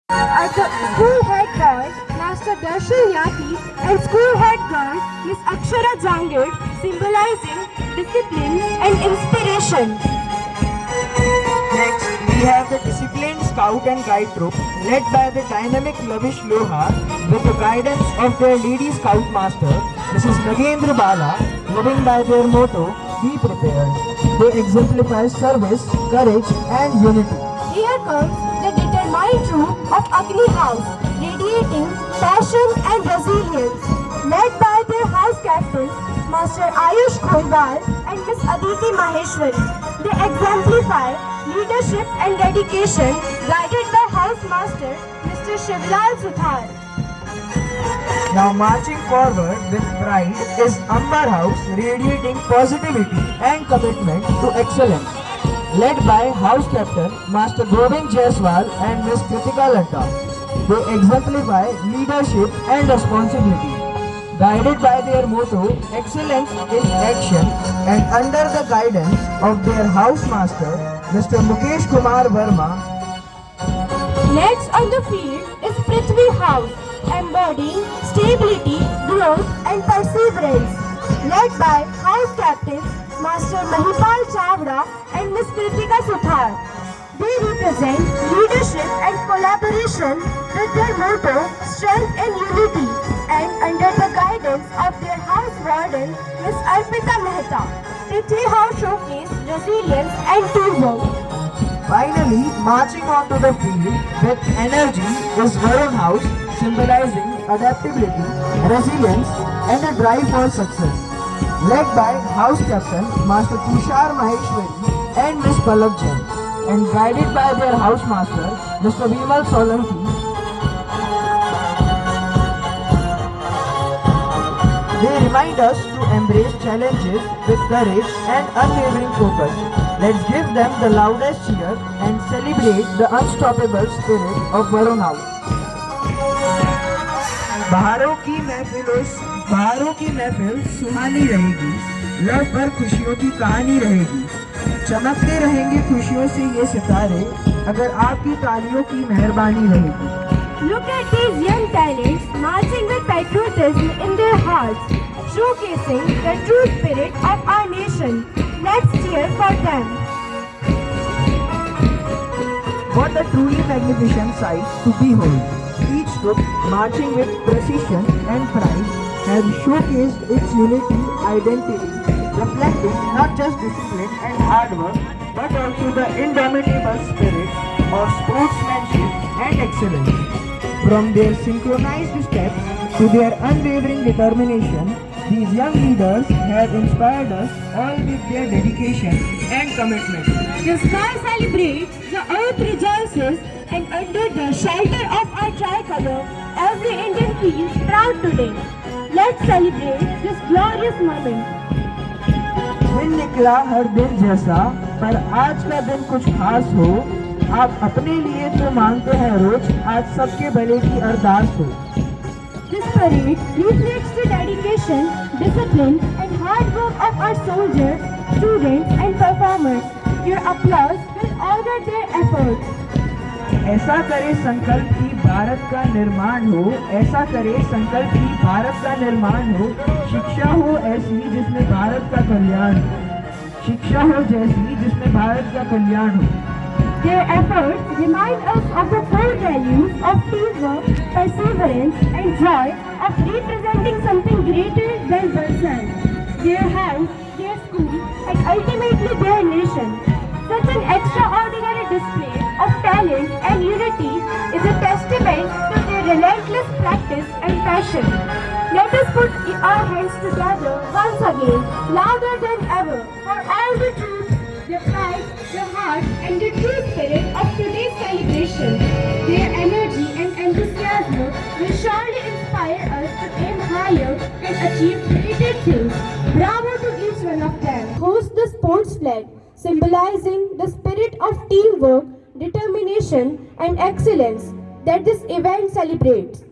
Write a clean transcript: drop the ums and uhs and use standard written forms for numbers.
At the school head boy, Master Darshan Yati, and school head girl, Miss Akshara Jangir, symbolizing discipline and inspiration. Next, we have the disciplined scout and guide troop led by the dynamic Lavish Lohar with the guidance of their lady scout master, Mrs. Nagendra Bala, living by their motto, be prepared. They exemplify service, courage and unity. Here comes the determined troop of Agni House, radiating passion and resilience. Led by their house captains, Master Ayush Goiwal and Miss Aditi Maheshwari. They exemplify leadership and dedication, guided by House Master Mr. Shivlal Suthar. Now marching forward with pride is Ambar House, radiating positivity and commitment to excellence. Led by House Captain Master Govind Jaiswal and Miss Kritika Latta. They exemplify leadership and responsibility. Guided by their motto, excellence in action, and under the guidance of their house master, Mr. Mukesh Kumar Verma. Next on the field is Prithvi House, embodying stability, growth and perseverance. Led by House Captains Master Mahipal Chavda and Miss Kritika Suthar. They represent leadership and collaboration with their motto, strength and unity, and under the guidance of their house warden, Miss Arpita Mehta. Prithvi House showcase resilience and teamwork. Finally, marching onto the field with energy is Varun House, symbolizing adaptability, resilience, and a drive for success. Led by House Captain Master Tushar Maheshwari and Miss Palak Jain, and guided by their house master, Mr. Vimal Solanki. They remind us to embrace challenges with courage and unwavering focus. Let's give them the loudest cheer and celebrate the unstoppable spirit of Varun House. बहारों की महफिल सुहानी रहेगी, love पर खुशियों की कहानी रहेगी, चमकते रहेंगे खुशियों से ये सितारे, अगर आपकी तालियों की मेहरबानी रहेगी. Look at these young talents marching with patriotism in their hearts, showcasing the true spirit of our nation. Let's cheer for them. What a truly magnificent sight to behold. Each troop marching with precision and pride has showcased its unity, identity, reflecting not just discipline and hard work, but also the indomitable spirit of sportsmanship and excellence. From their synchronized steps to their unwavering determination, these young leaders have inspired us all with their dedication and commitment. The sky celebrates, the earth rejoices, and under the shelter of our tricolor, every Indian feels proud today. Let's celebrate this glorious moment. दिन निकला हर दिन जैसा, पर आज का दिन कुछ खास हो. आप अपने लिए तो मांगते हैं रोज, आज सबके भले की अरदास हो. This parade reflects the dedication, discipline, and hard work of our soldiers, students, and performers. Your applause will honor their efforts. ऐसा करे संकल्प की भारत का निर्माण हो, ऐसा करे संकल्प की भारत का निर्माण हो. शिक्षा हो ऐसी जिसमें भारत का कल्याण हो, शिक्षा हो जैसी जिसमें भारत का कल्याण हो. Their efforts remind us of the core values of teamwork, perseverance, and joy of representing something greater than oneself. Their house, their school, and ultimately their nation. Such an extraordinary display of talent and unity is a testament to their relentless practice and passion. Let us put our hands together once again, louder than ever, for all the truth, the pride, the heart, and the true spirit of today's celebration. Their energy and enthusiasm will surely inspire us to aim higher and achieve greater things. Bravo to each one of them. Host the sports flag, symbolizing the spirit of teamwork, determination, and excellence that this event celebrates.